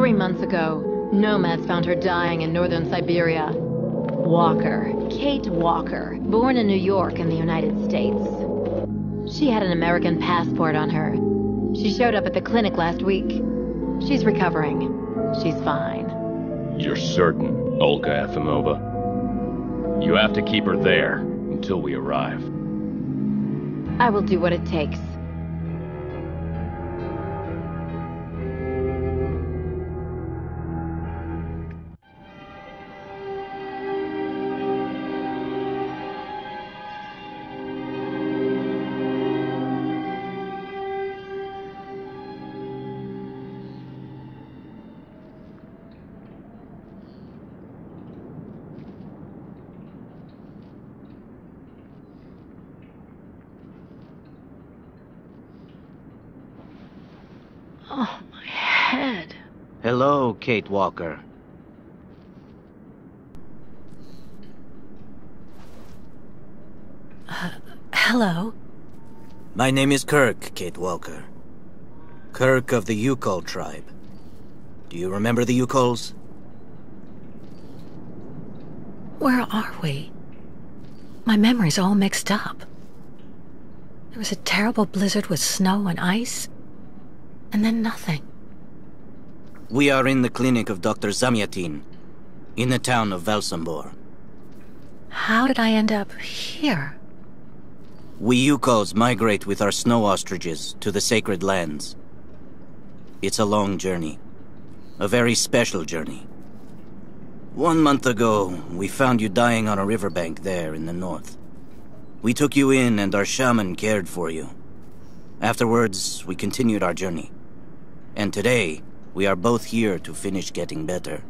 3 months ago, nomads found her dying in northern Syberia. Walker, Kate Walker, born in New York in the United States. She had an American passport on her. She showed up at the clinic last week. She's recovering. She's fine. You're certain, Olga Efimova? You have to keep her there until we arrive. I will do what it takes. Oh, my head. Hello, Kate Walker. Hello? My name is Kirk, Kate Walker. Kirk of the Yukol tribe. Do you remember the Yukols? Where are we? My memory's all mixed up. There was a terrible blizzard with snow and ice, and then nothing. We are in the clinic of Dr. Zamyatin, in the town of Velsambor. How did I end up here? We Yukols migrate with our snow ostriches to the sacred lands. It's a long journey. A very special journey. 1 month ago, we found you dying on a riverbank there in the north. We took you in and our shaman cared for you. Afterwards, we continued our journey. And today, we are both here to finish getting better.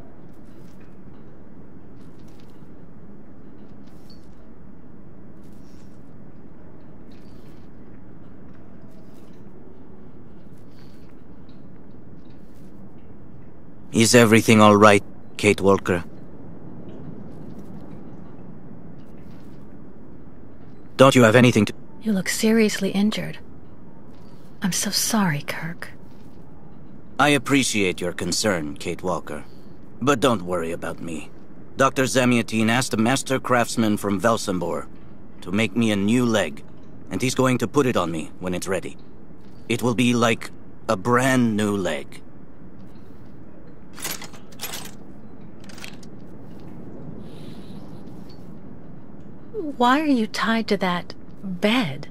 Is everything all right, Kate Walker? Don't you have anything to... You look seriously injured. I'm so sorry, Kirk. I appreciate your concern, Kate Walker. But don't worry about me. Dr. Zamyatin asked a master craftsman from Velsambor to make me a new leg, and he's going to put it on me when it's ready. It will be like a brand new leg. Why are you tied to that bed?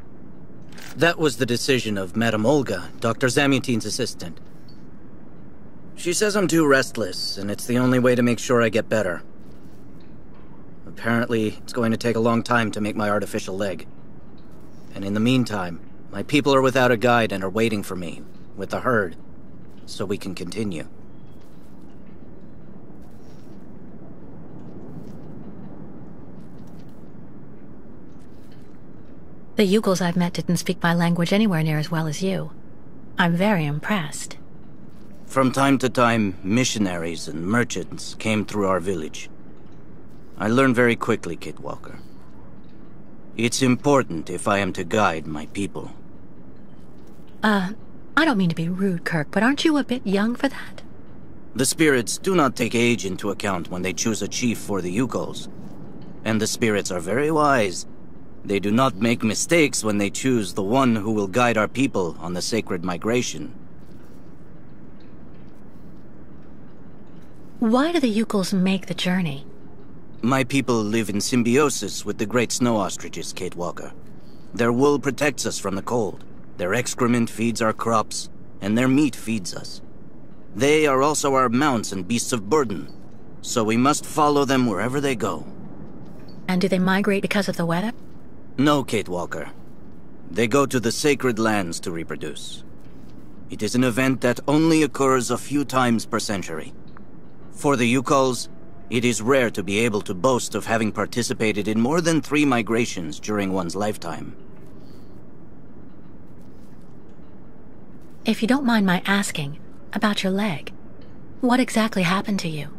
That was the decision of Madame Olga, Dr. Zamyatin's assistant. She says I'm too restless, and it's the only way to make sure I get better. Apparently, it's going to take a long time to make my artificial leg. And in the meantime, my people are without a guide and are waiting for me, with the herd, so we can continue. The Yugols I've met didn't speak my language anywhere near as well as you. I'm very impressed. From time to time, missionaries and merchants came through our village. I learned very quickly, Kate Walker. It's important if I am to guide my people. I don't mean to be rude, Kirk, but aren't you a bit young for that? The spirits do not take age into account when they choose a chief for the Yugols. And the spirits are very wise. They do not make mistakes when they choose the one who will guide our people on the sacred migration. Why do the Yugols make the journey? My people live in symbiosis with the great snow ostriches, Kate Walker. Their wool protects us from the cold. Their excrement feeds our crops, and their meat feeds us. They are also our mounts and beasts of burden, so we must follow them wherever they go. And do they migrate because of the weather? No, Kate Walker. They go to the sacred lands to reproduce. It is an event that only occurs a few times per century. For the Yukols, it is rare to be able to boast of having participated in more than 3 migrations during one's lifetime. If you don't mind my asking about your leg, what exactly happened to you?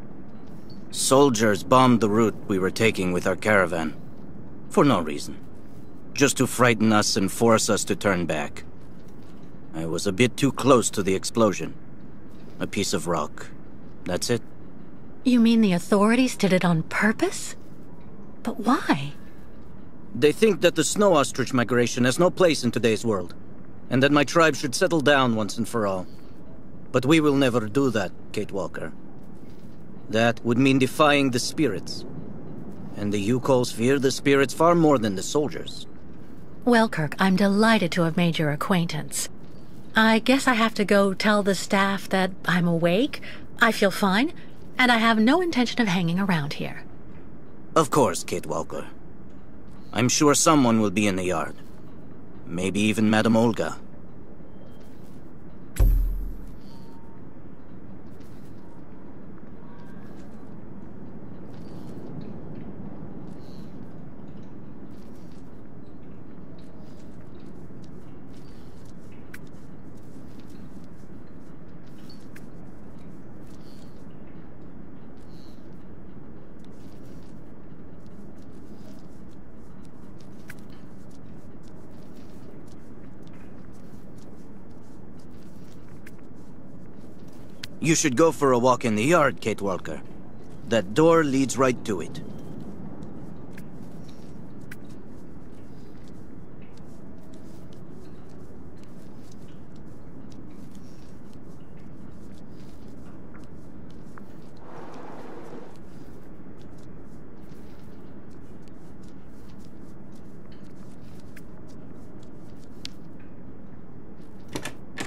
Soldiers bombed the route we were taking with our caravan. For no reason. Just to frighten us and force us to turn back. I was a bit too close to the explosion. A piece of rock That's it. You mean the authorities did it on purpose? But why? They think that the snow ostrich migration has no place in today's world, and that my tribe should settle down once and for all. But we will never do that, Kate Walker. That would mean defying the spirits. And the Yukols fear the spirits far more than the soldiers. Well, Kirk, I'm delighted to have made your acquaintance. I guess I have to go tell the staff that I'm awake, I feel fine, and I have no intention of hanging around here. Of course, Kate Walker. I'm sure someone will be in the yard. Maybe even Madame Olga. You should go for a walk in the yard, Kate Walker. That door leads right to it.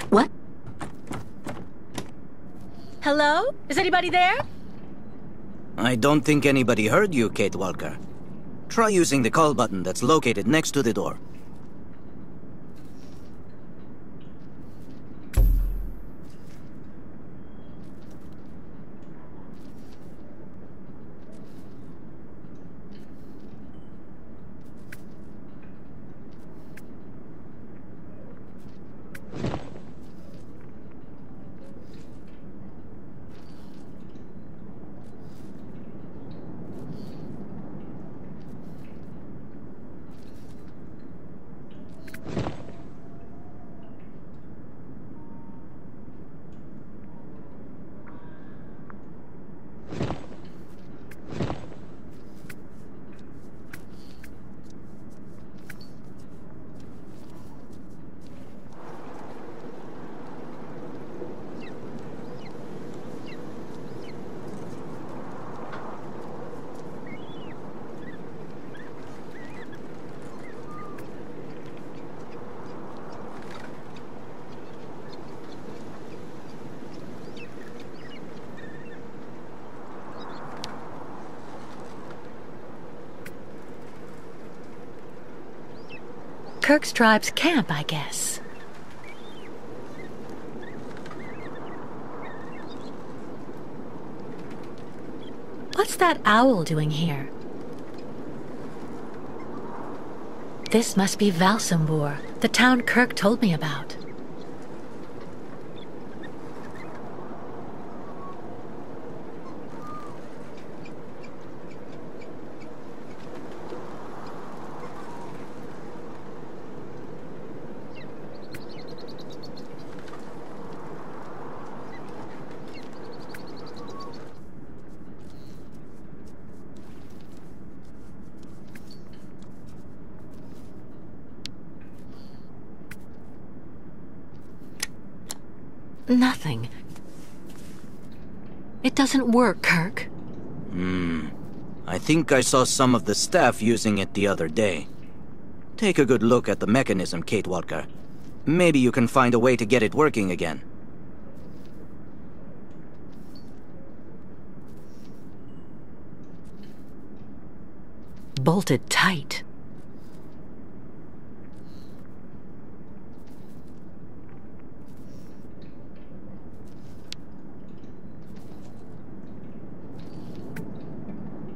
What? Hello? Is anybody there? I don't think anybody heard you, Kate Walker. Try using the call button that's located next to the door. Kirk's tribe's camp, I guess. What's that owl doing here? This must be Valsambur, the town Kirk told me about. Nothing. It doesn't work, Kirk. I think I saw some of the staff using it the other day. Take a good look at the mechanism, Kate Walker. Maybe you can find a way to get it working again. Bolted tight.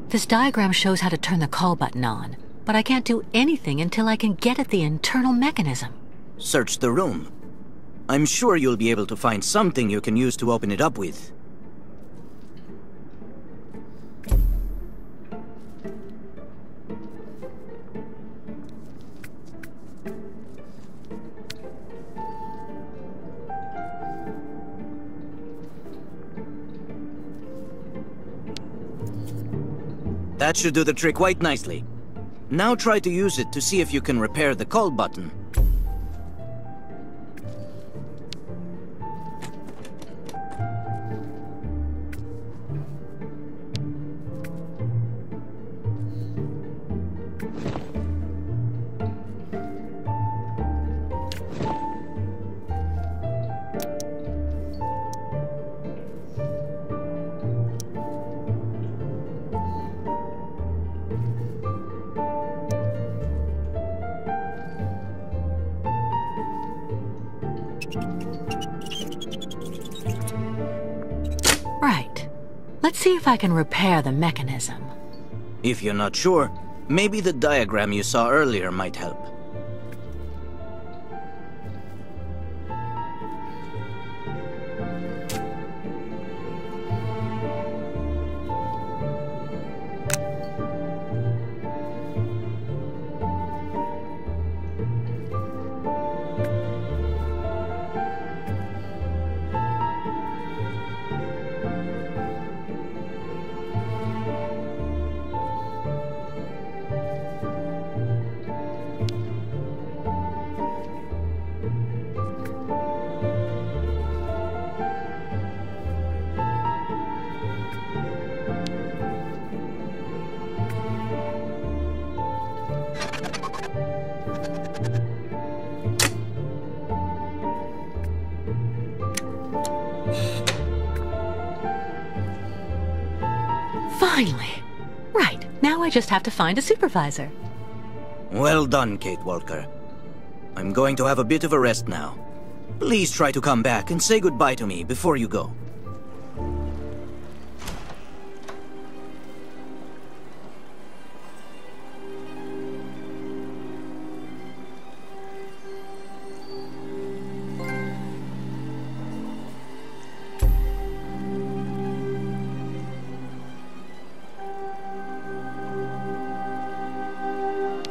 This diagram shows how to turn the call button on, but I can't do anything until I can get at the internal mechanism. Search the room. I'm sure you'll be able to find something you can use to open it up with. That should do the trick quite nicely. Now try to use it to see if you can repair the call button. Right. Let's see if I can repair the mechanism. If you're not sure, maybe the diagram you saw earlier might help. Finally! Right, now I just have to find a supervisor. Well done, Kate Walker. I'm going to have a bit of a rest now. Please try to come back and say goodbye to me before you go.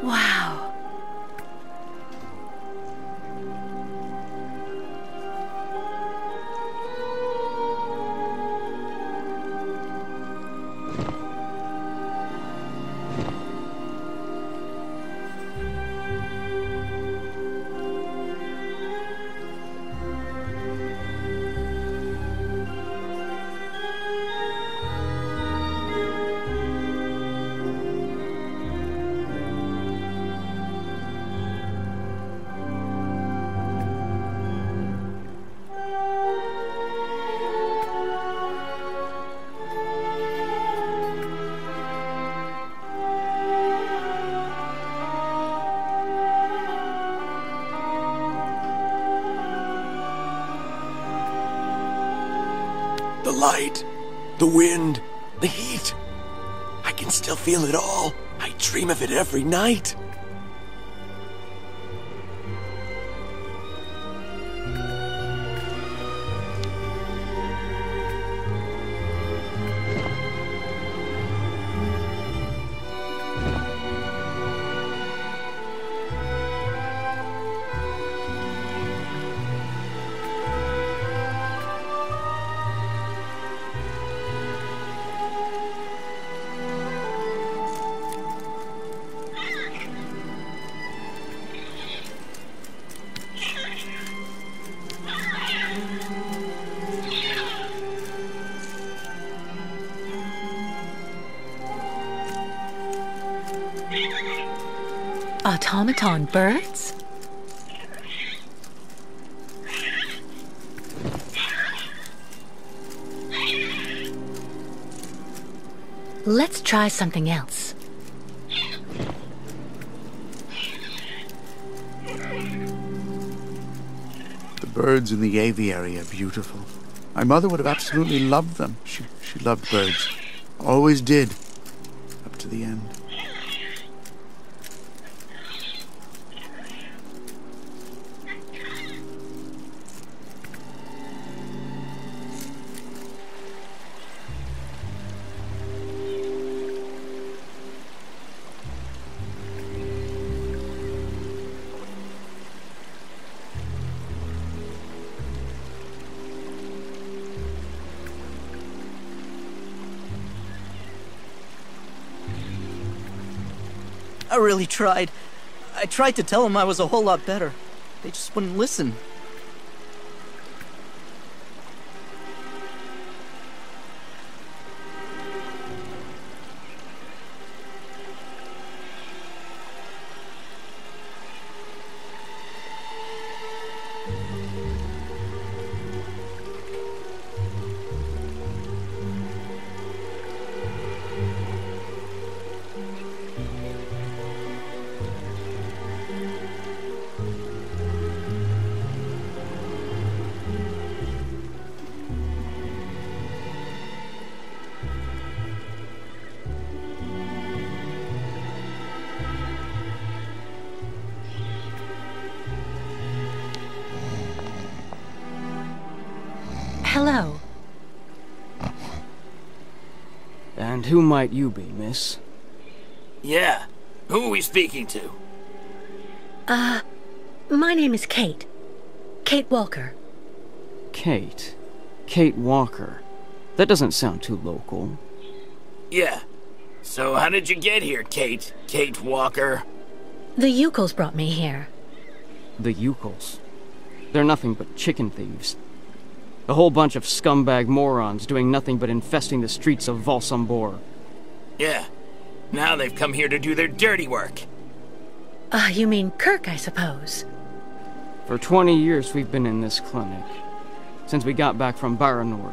Wow. The light, the wind, the heat. I can still feel it all. I dream of it every night. Automaton birds? Let's try something else. The birds in the aviary are beautiful. My mother would have absolutely loved them. She loved birds. Always did. Up to the end. I really tried. I tried to tell them I was a whole lot better. They just wouldn't listen. Hello. And who might you be, miss? Yeah. Who are we speaking to? My name is Kate. Kate Walker. Kate. Kate Walker. That doesn't sound too local. Yeah. So how did you get here, Kate? Kate Walker? The Yukos brought me here. The Yukos. They're nothing but chicken thieves. A whole bunch of scumbag morons doing nothing but infesting the streets of Valsambor. Yeah. Now they've come here to do their dirty work. You mean Kirk, I suppose. For 20 years we've been in this clinic. Since we got back from Baranor.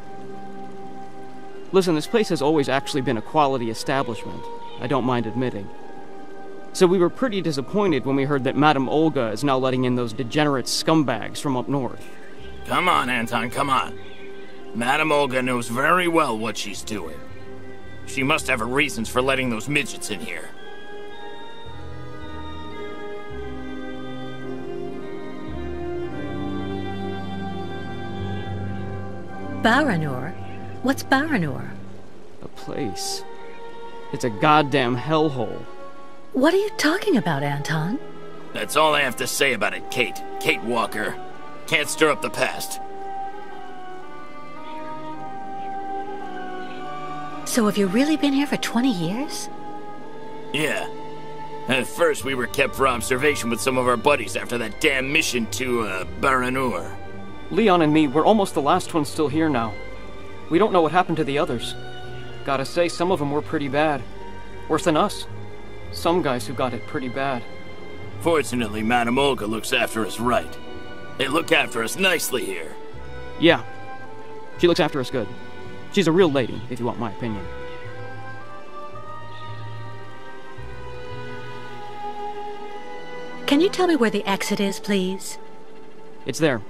Listen, this place has always actually been a quality establishment. I don't mind admitting. So we were pretty disappointed when we heard that Madame Olga is now letting in those degenerate scumbags from up north. Come on, Anton, come on. Madame Olga knows very well what she's doing. She must have her reasons for letting those midgets in here. Baranor? What's Baranor? A place. It's a goddamn hellhole. What are you talking about, Anton? That's all I have to say about it, Kate. Kate Walker. Can't stir up the past. So have you really been here for 20 years? Yeah. At first we were kept for observation with some of our buddies after that damn mission to, Baranur. Leon and me, we're almost the last ones still here now. We don't know what happened to the others. Gotta say, some of them were pretty bad. Worse than us. Some guys who got it pretty bad. Fortunately, Madame Olga looks after us right. They look after us nicely here. Yeah. She looks after us good. She's a real lady, if you want my opinion. Can you tell me where the exit is, please? It's there.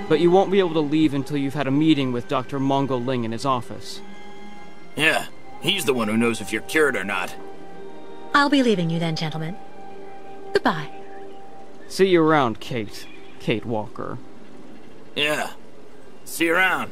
But you won't be able to leave until you've had a meeting with Dr. Mongo Ling in his office. Yeah, he's the one who knows if you're cured or not. I'll be leaving you then, gentlemen. Goodbye. See you around, Kate. Kate Walker. Yeah. See you around.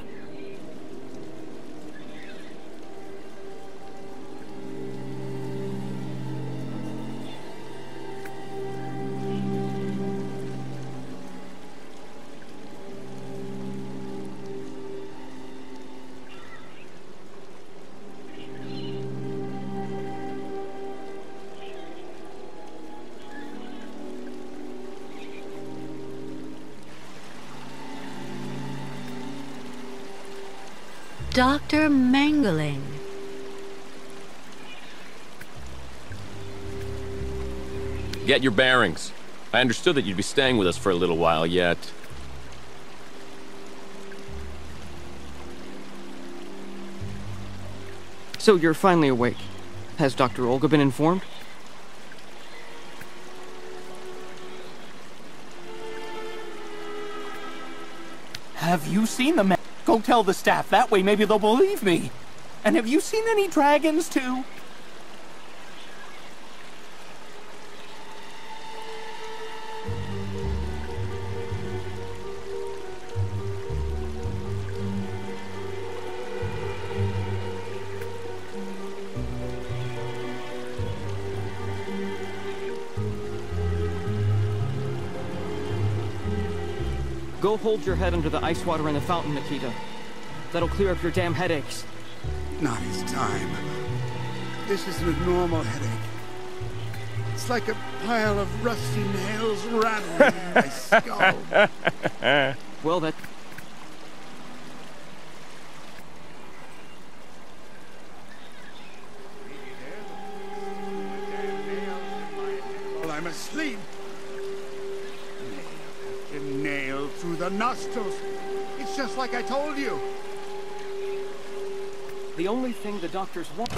Dr. Mangling. Get your bearings. I understood that you'd be staying with us for a little while yet. So you're finally awake. Has Dr. Olga been informed? Have you seen the man? Go tell the staff, that way maybe they'll believe me. And have you seen any dragons, too? Go hold your head under the ice water in the fountain, Nikita. That'll clear up your damn headaches. Not his time. This isn't a normal headache. It's like a pile of rusty nails rattling in my skull. Well, that... While I'm asleep. Nail after nail through the nostrils. It's just like I told you. The only thing the doctors want...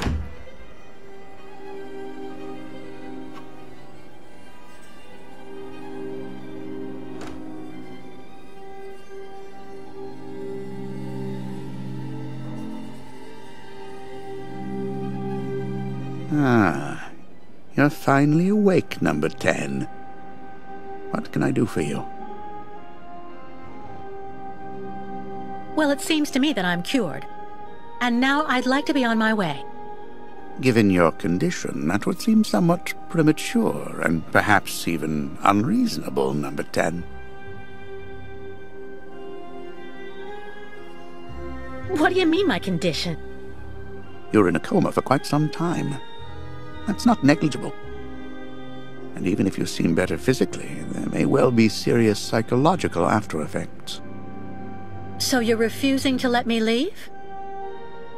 Ah, you're finally awake, number 10. What can I do for you? Well, it seems to me that I'm cured. And now I'd like to be on my way. Given your condition, that would seem somewhat premature and perhaps even unreasonable, number 10. What do you mean, my condition? You're in a coma for quite some time. That's not negligible. And even if you seem better physically, there may well be serious psychological after effects. So you're refusing to let me leave?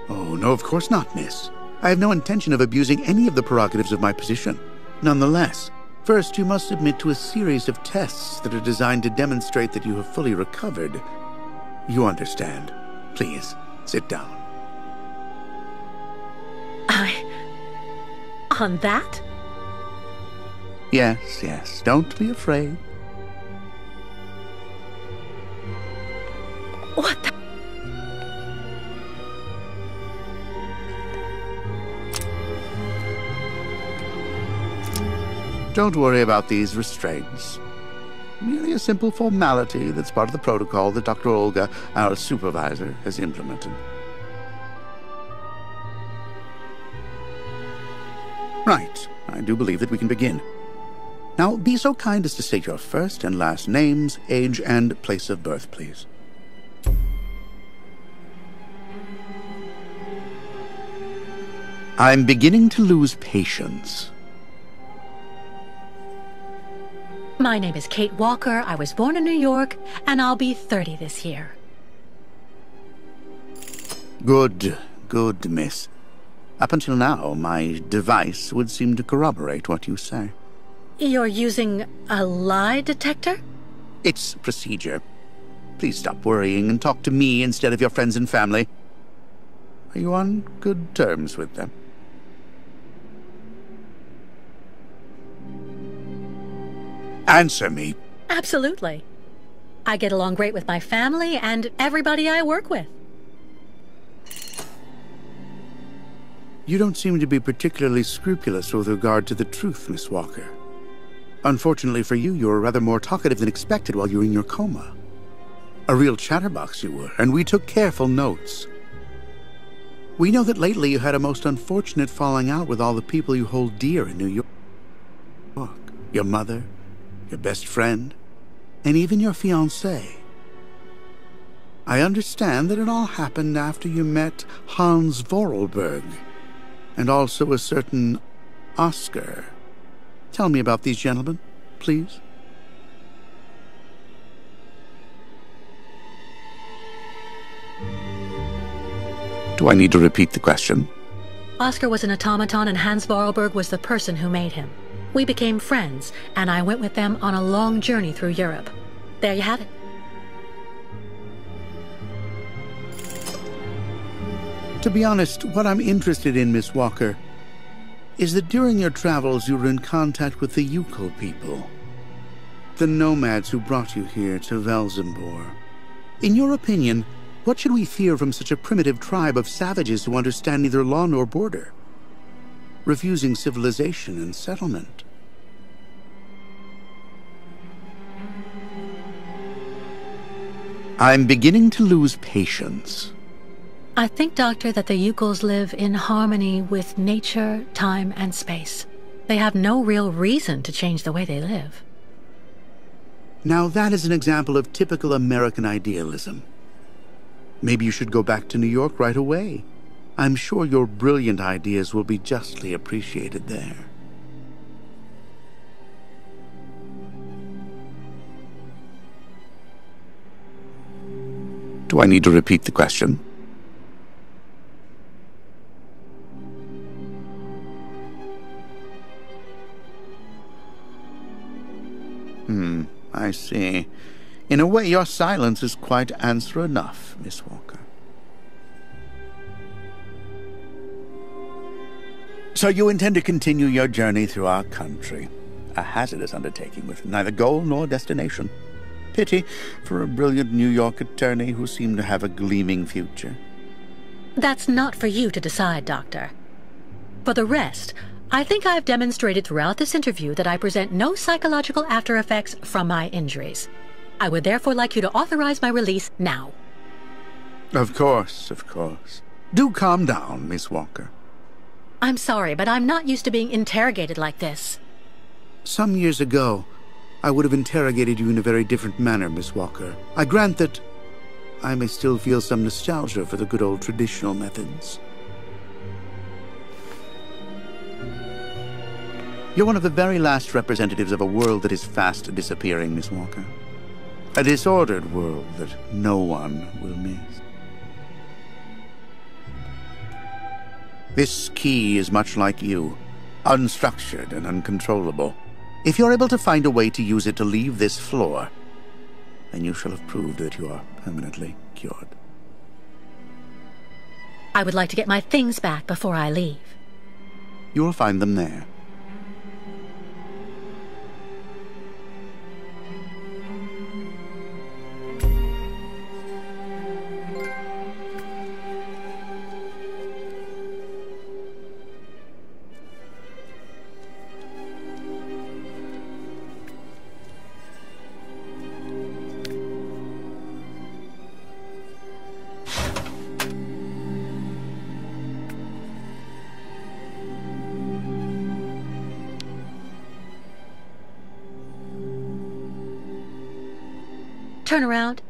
Oh, no, of course not, miss. I have no intention of abusing any of the prerogatives of my position. Nonetheless, first you must submit to a series of tests that are designed to demonstrate that you have fully recovered. You understand. Please, sit down. On that? Yes, yes, don't be afraid. What the... Don't worry about these restraints. Merely a simple formality that's part of the protocol that Dr. Olga, our supervisor, has implemented. Right. I do believe that we can begin. Now, be so kind as to state your first and last names, age, and place of birth, please. I'm beginning to lose patience. My name is Kate Walker. I was born in New York, and I'll be 30 this year. Good, miss. Up until now, my device would seem to corroborate what you say. You're using a lie detector? It's procedure. Please stop worrying and talk to me instead of your friends and family. Are you on good terms with them? Answer me. Absolutely. I get along great with my family and everybody I work with. You don't seem to be particularly scrupulous with regard to the truth, Miss Walker. Unfortunately for you, you were rather more talkative than expected while you were in your coma. A real chatterbox you were, and we took careful notes. We know that lately you had a most unfortunate falling out with all the people you hold dear in New York. Your mother, your best friend, and even your fiancé. I understand that it all happened after you met Hans Vorarlberg, and also a certain Oscar. Tell me about these gentlemen, please. Do I need to repeat the question? Oscar was an automaton and Hans Vorarlberg was the person who made him. We became friends, and I went with them on a long journey through Europe. There you have it. To be honest, what I'm interested in, Miss Walker, is that during your travels you were in contact with the Yukon people, the nomads who brought you here to Velzembor. In your opinion, what should we fear from such a primitive tribe of savages who understand neither law nor border, refusing civilization and settlement? I'm beginning to lose patience. I think, Doctor, that the Yukols live in harmony with nature, time, and space. They have no real reason to change the way they live. Now that is an example of typical American idealism. Maybe you should go back to New York right away. I'm sure your brilliant ideas will be justly appreciated there. Do I need to repeat the question? I see. In a way, your silence is quite answer enough, Miss Walker. So you intend to continue your journey through our country. A hazardous undertaking with neither goal nor destination. Pity for a brilliant New York attorney who seemed to have a gleaming future. That's not for you to decide, Doctor. For the rest, I think I've demonstrated throughout this interview that I present no psychological after effects from my injuries. I would therefore like you to authorize my release now. Of course, of course. Do calm down, Miss Walker. I'm sorry, but I'm not used to being interrogated like this. Some years ago, I would have interrogated you in a very different manner, Miss Walker. I grant that I may still feel some nostalgia for the good old traditional methods. You're one of the very last representatives of a world that is fast disappearing, Miss Walker. A disordered world that no one will miss. This key is much like you, unstructured and uncontrollable. If you're able to find a way to use it to leave this floor, then you shall have proved that you are permanently cured. I would like to get my things back before I leave. You will find them there. Turn around.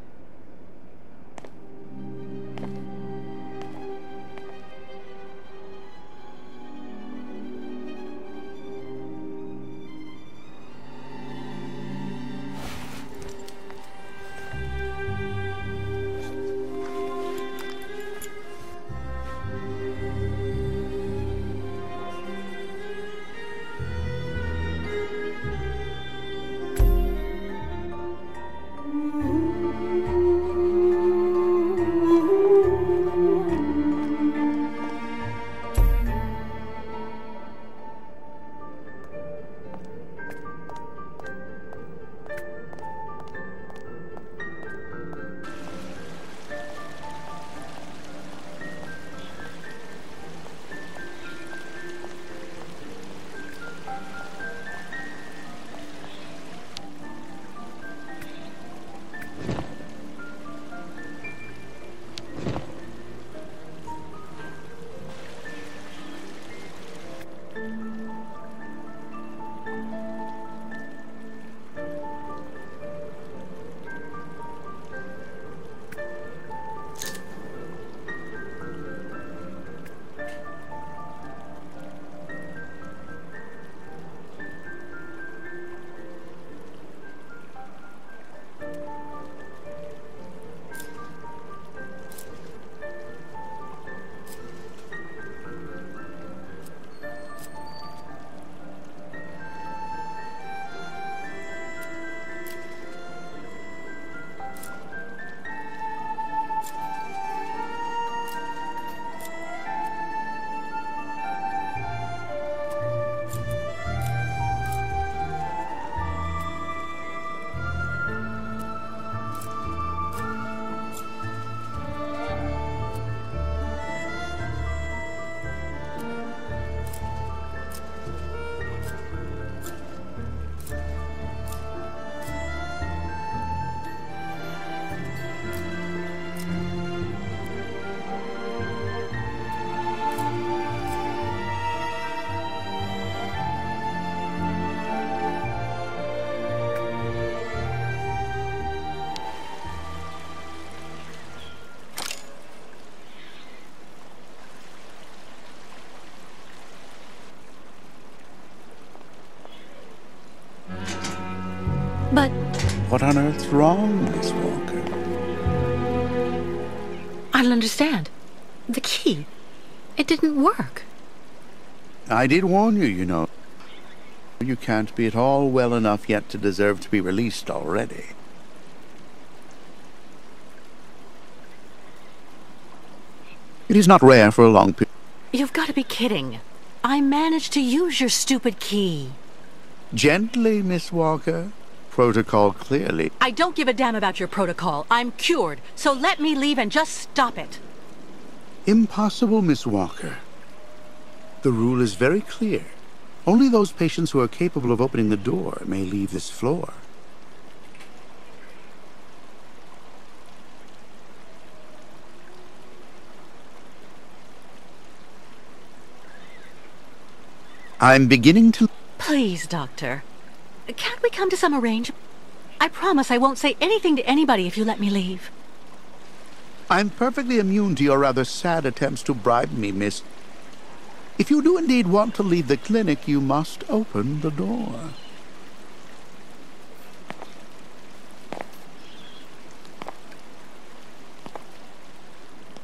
What on earth's wrong, Miss Walker? I don't understand. The key. It didn't work. I did warn you, you know. You can't be at all well enough yet to deserve to be released already. It is not rare for a long period. You've got to be kidding. I managed to use your stupid key. Gently, Miss Walker. Protocol clearly. I don't give a damn about your protocol. I'm cured, so let me leave and just stop it. Impossible, Miss Walker. The rule is very clear. Only those patients who are capable of opening the door may leave this floor. I'm beginning to... Please, Doctor. Can't we come to some arrangement? I promise I won't say anything to anybody if you let me leave. I'm perfectly immune to your rather sad attempts to bribe me, miss. If you do indeed want to leave the clinic, you must open the door.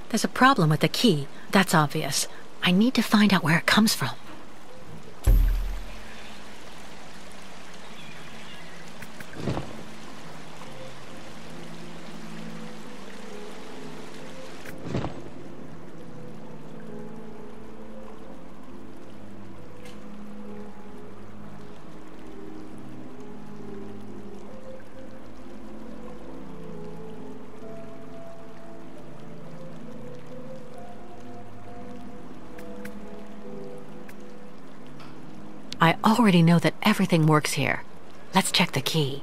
There's a problem with the key. That's obvious. I need to find out where it comes from. I already know that everything works here. Let's check the key.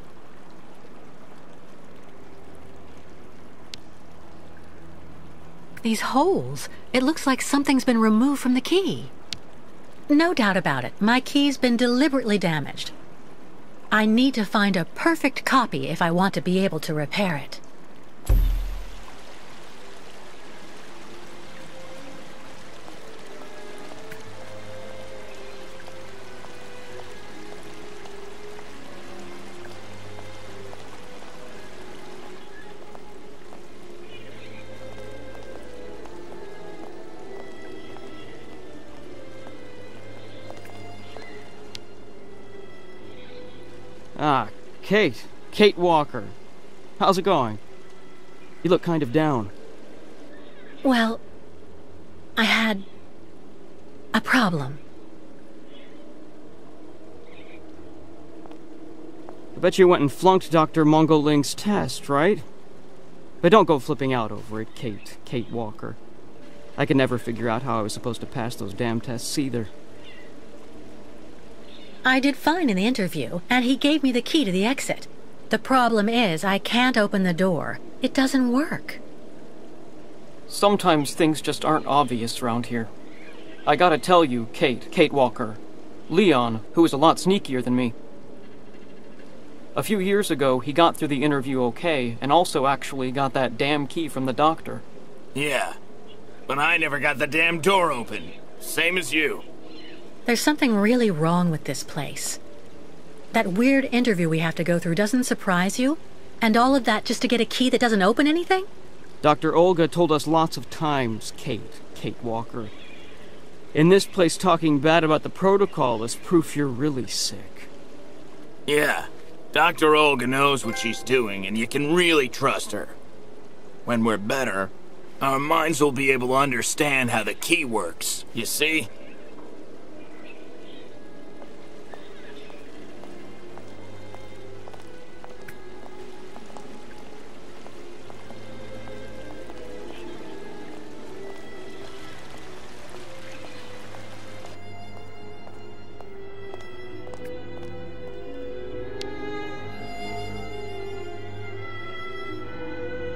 These holes. It looks like something's been removed from the key. No doubt about it. My key's been deliberately damaged. I need to find a perfect copy if I want to be able to repair it. Ah, Kate. Kate Walker. How's it going? You look kind of down. Well, I had a problem. I bet you went and flunked Dr. Mongoling's test, right? But don't go flipping out over it, Kate. Kate Walker. I could never figure out how I was supposed to pass those damn tests either. I did fine in the interview, and he gave me the key to the exit. The problem is, I can't open the door. It doesn't work. Sometimes things just aren't obvious around here. I gotta tell you, Kate Walker. Leon, who is a lot sneakier than me. A few years ago, he got through the interview okay, and also actually got that damn key from the doctor. Yeah, but I never got the damn door open. Same as you. There's something really wrong with this place. That weird interview we have to go through doesn't surprise you? And all of that just to get a key that doesn't open anything? Dr. Olga told us lots of times, Kate Walker. In this place, talking bad about the protocol is proof you're really sick. Yeah, Dr. Olga knows what she's doing, and you can really trust her. When we're better, our minds will be able to understand how the key works, you see?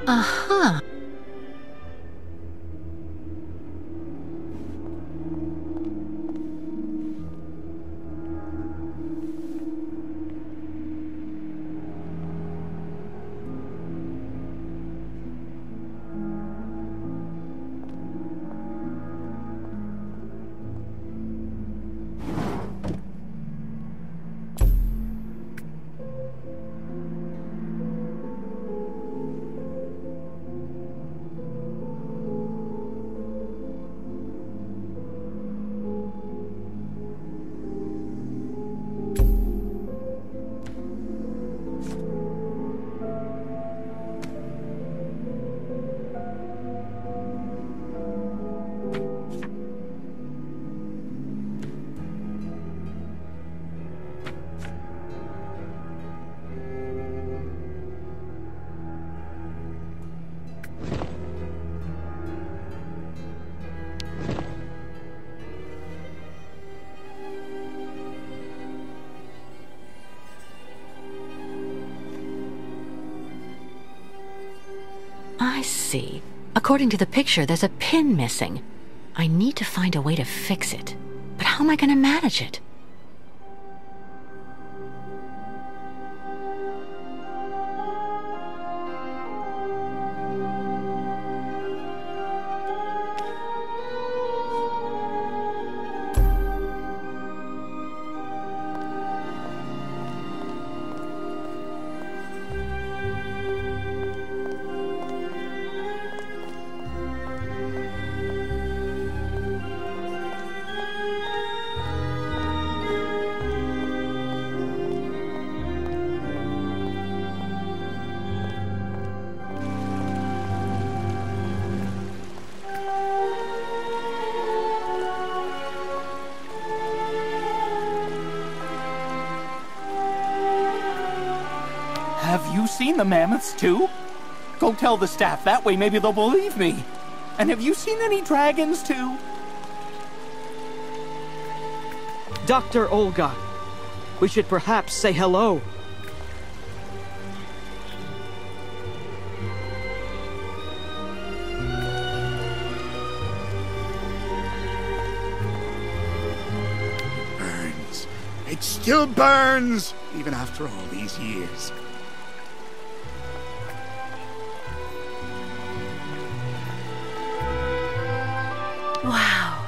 Uh-huh. I see. According to the picture, there's a pin missing. I need to find a way to fix it. But how am I going to manage it? Have you seen the mammoths too? Go tell the staff, that way maybe they'll believe me. And have you seen any dragons too? Dr. Olga, we should perhaps say hello. Burns. It still burns, even after all these years. Wow.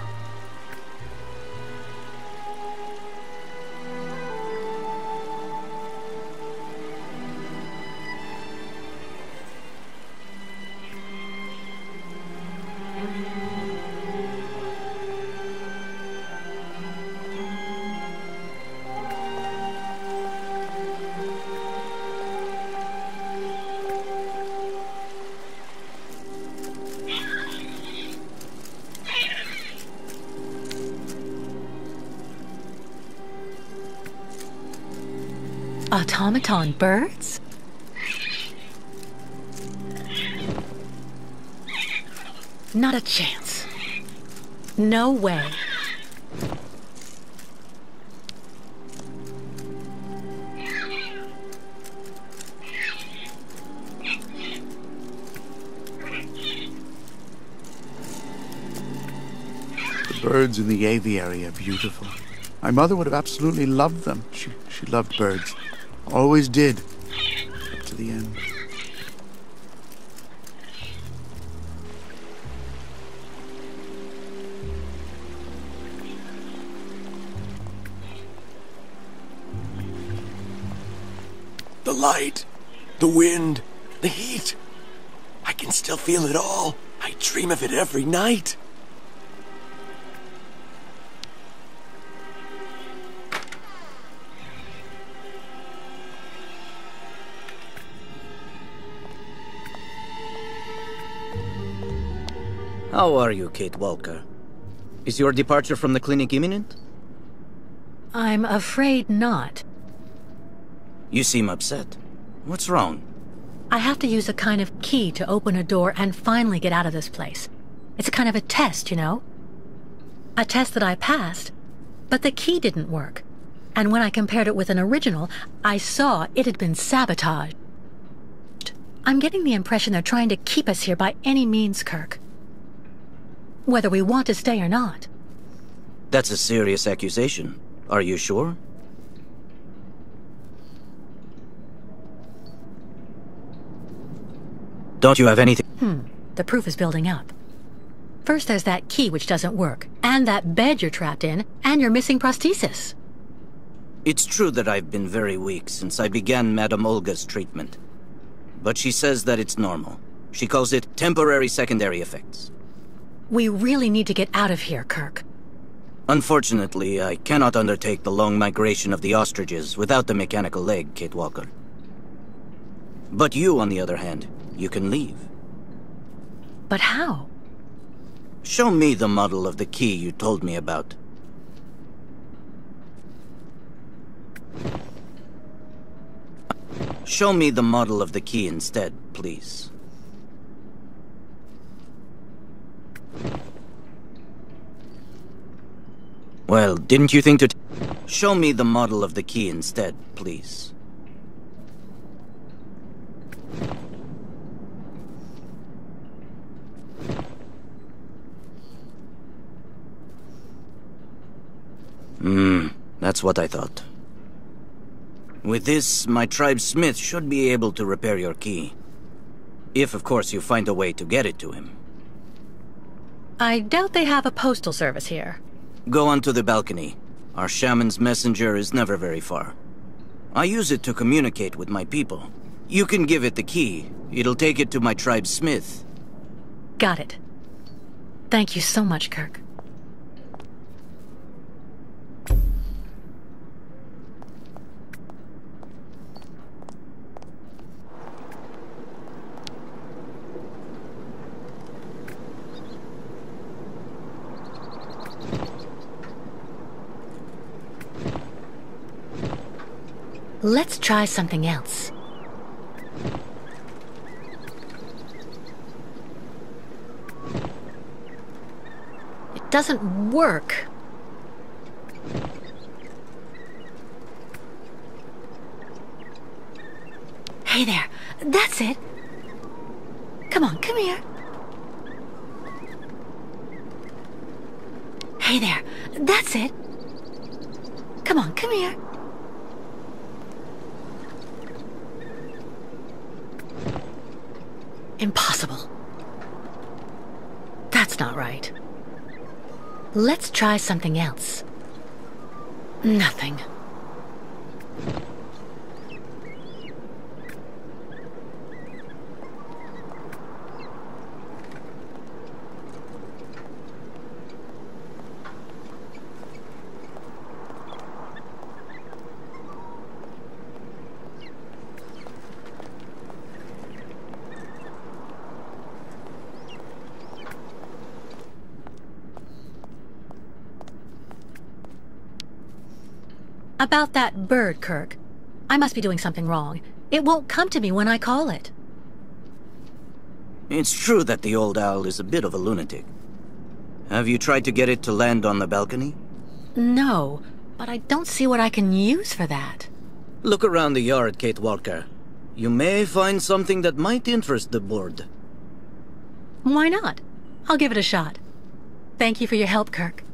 Automaton birds? Not a chance. No way. The birds in the aviary are beautiful. My mother would have absolutely loved them. She loved birds. Always did. Up to the end. The light, the wind, the heat. I can still feel it all. I dream of it every night. How are you, Kate Walker? Is your departure from the clinic imminent? I'm afraid not. You seem upset. What's wrong? I have to use a kind of key to open a door and finally get out of this place. It's a kind of a test, you know? A test that I passed, but the key didn't work. And when I compared it with an original, I saw it had been sabotaged. I'm getting the impression they're trying to keep us here by any means, Kirk. Whether we want to stay or not. That's a serious accusation. Are you sure? Don't you have anything? The proof is building up. First there's that key which doesn't work, and that bed you're trapped in, and your missing prosthesis. It's true that I've been very weak since I began Madame Olga's treatment. But she says that it's normal. She calls it temporary secondary effects. We really need to get out of here, Kirk. Unfortunately, I cannot undertake the long migration of the ostriches without the mechanical leg, Kate Walker. But you, on the other hand, you can leave. But how? Show me the model of the key you told me about. Show me the model of the key instead, please. Well, didn't you think to... Show me the model of the key instead, please. That's what I thought. With this, my tribe's smith should be able to repair your key. If, of course, you find a way to get it to him. I doubt they have a postal service here. Go onto the balcony. Our shaman's messenger is never very far. I use it to communicate with my people. You can give it the key. It'll take it to my tribe's smith. Got it. Thank you so much, Kirk. Let's try something else. It doesn't work. Hey there, that's it. Come on, come here. Hey there, that's it. Come on, come here. Impossible. That's not right. Let's try something else. Nothing. About that bird, Kirk. I must be doing something wrong. It won't come to me when I call it. It's true that the old owl is a bit of a lunatic. Have you tried to get it to land on the balcony? No, but I don't see what I can use for that. Look around the yard, Kate Walker. You may find something that might interest the board. Why not? I'll give it a shot. Thank you for your help, Kirk.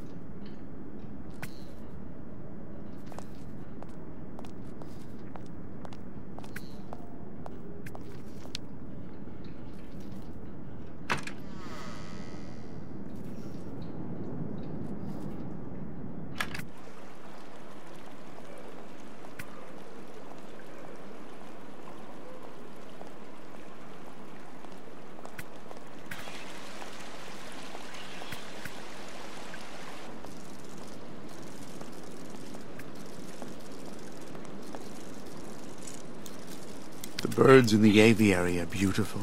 The birds in the aviary are beautiful.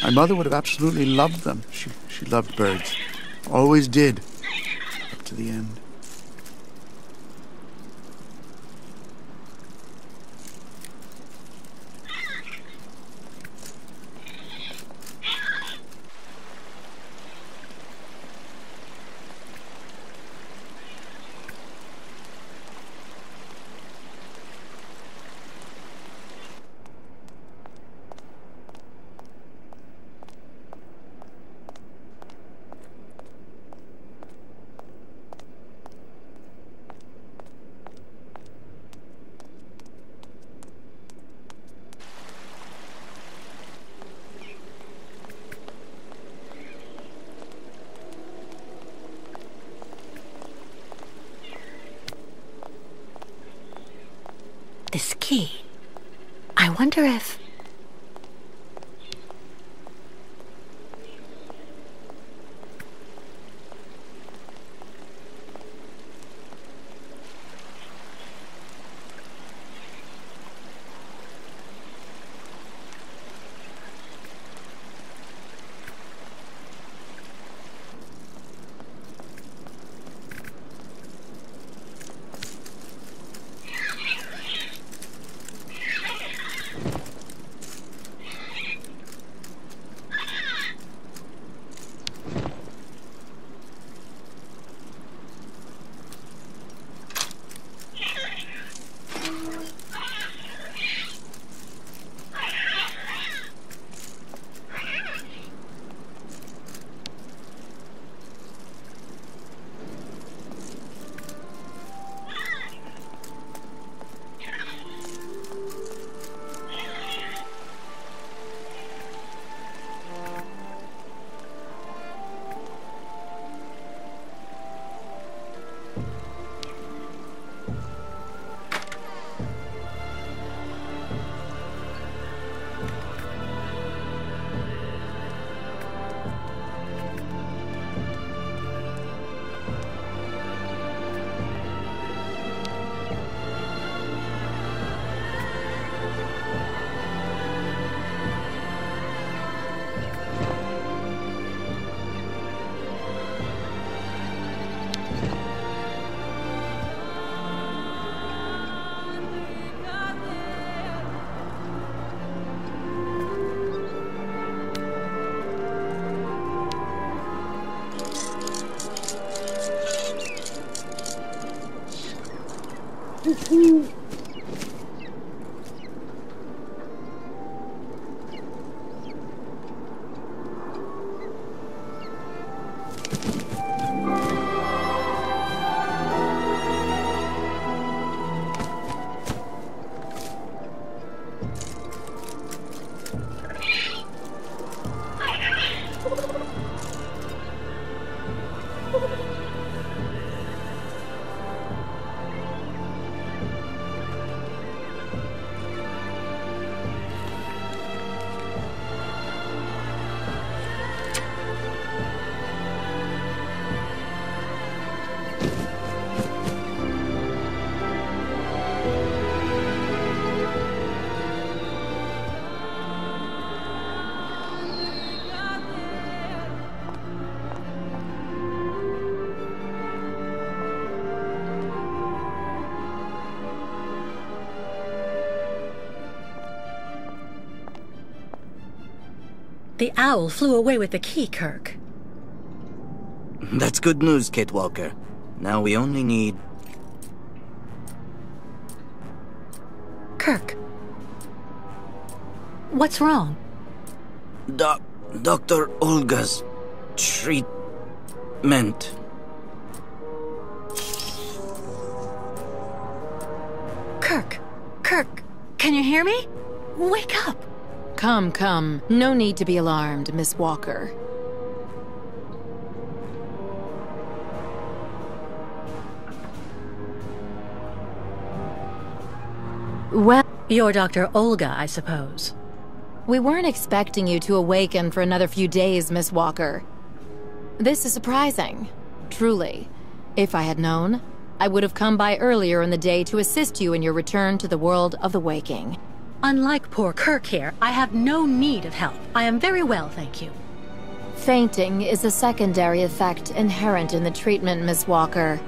My mother would have absolutely loved them. She loved birds. Always did. Up to the end. This key. I wonder if... The owl flew away with the key, Kirk. That's good news, Kate Walker. Now we only need... Kirk. What's wrong? Dr. Olga's treatment. Kirk, can you hear me? Wake up! Come. No need to be alarmed, Miss Walker. Well, you're Dr. Olga, I suppose. We weren't expecting you to awaken for another few days, Miss Walker. This is surprising, truly. If I had known, I would have come by earlier in the day to assist you in your return to the world of the waking. Unlike poor Kirk here, I have no need of help. I am very well, thank you. Fainting is a secondary effect inherent in the treatment, Miss Walker.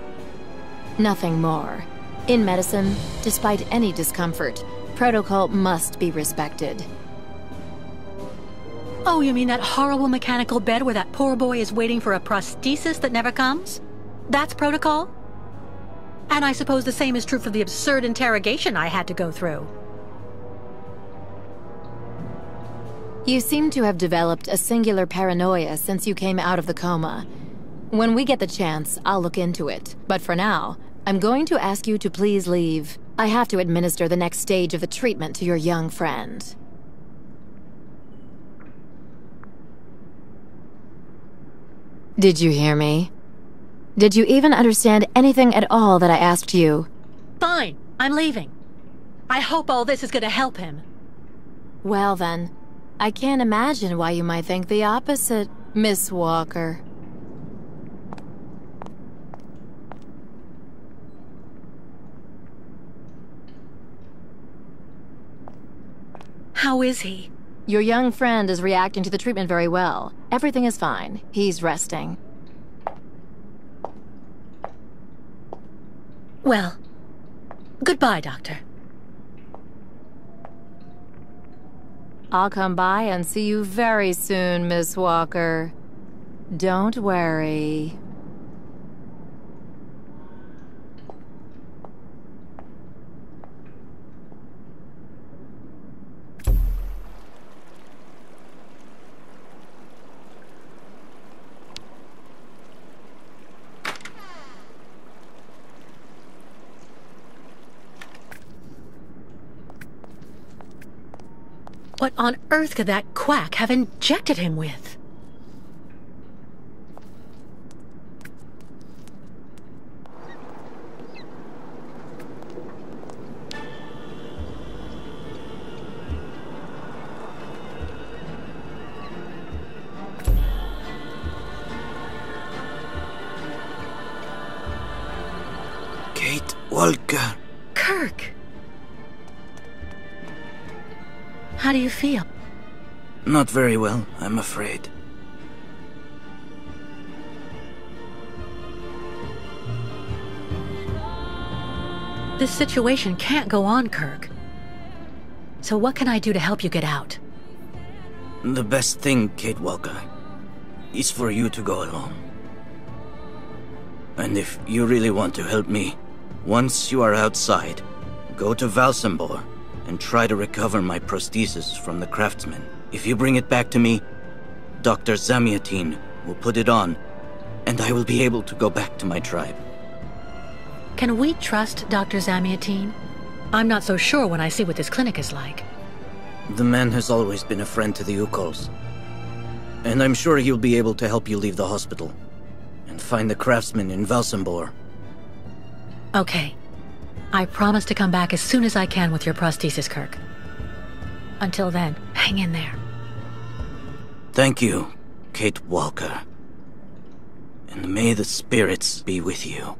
Nothing more. In medicine, despite any discomfort, protocol must be respected. Oh, you mean that horrible mechanical bed where that poor boy is waiting for a prosthesis that never comes? That's protocol? And I suppose the same is true for the absurd interrogation I had to go through. You seem to have developed a singular paranoia since you came out of the coma. When we get the chance, I'll look into it. But for now, I'm going to ask you to please leave. I have to administer the next stage of the treatment to your young friend. Did you hear me? Did you even understand anything at all that I asked you? Fine, I'm leaving. I hope all this is going to help him. Well then, I can't imagine why you might think the opposite, Miss Walker. How is he? Your young friend is reacting to the treatment very well. Everything is fine. He's resting. Well, goodbye, Doctor. I'll come by and see you very soon, Miss Walker. Don't worry. What on earth could that quack have injected him with? Kate Walker. Kirk! How do you feel? Not very well, I'm afraid. This situation can't go on, Kirk. So what can I do to help you get out? The best thing, Kate Walker, is for you to go alone. And if you really want to help me, Once you are outside, go to Valsambor and try to recover my prosthesis from the craftsman. If you bring it back to me, Dr. Zamiatin will put it on, and I will be able to go back to my tribe. Can we trust Dr. Zamiatin? I'm not so sure when I see what this clinic is like. The man has always been a friend to the Ukols, and I'm sure he'll be able to help you leave the hospital and find the craftsman in Valsambor. Okay. I promise to come back as soon as I can with your prosthesis, Kirk. Until then, hang in there. Thank you, Kate Walker. And may the spirits be with you.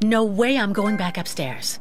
No way I'm going back upstairs.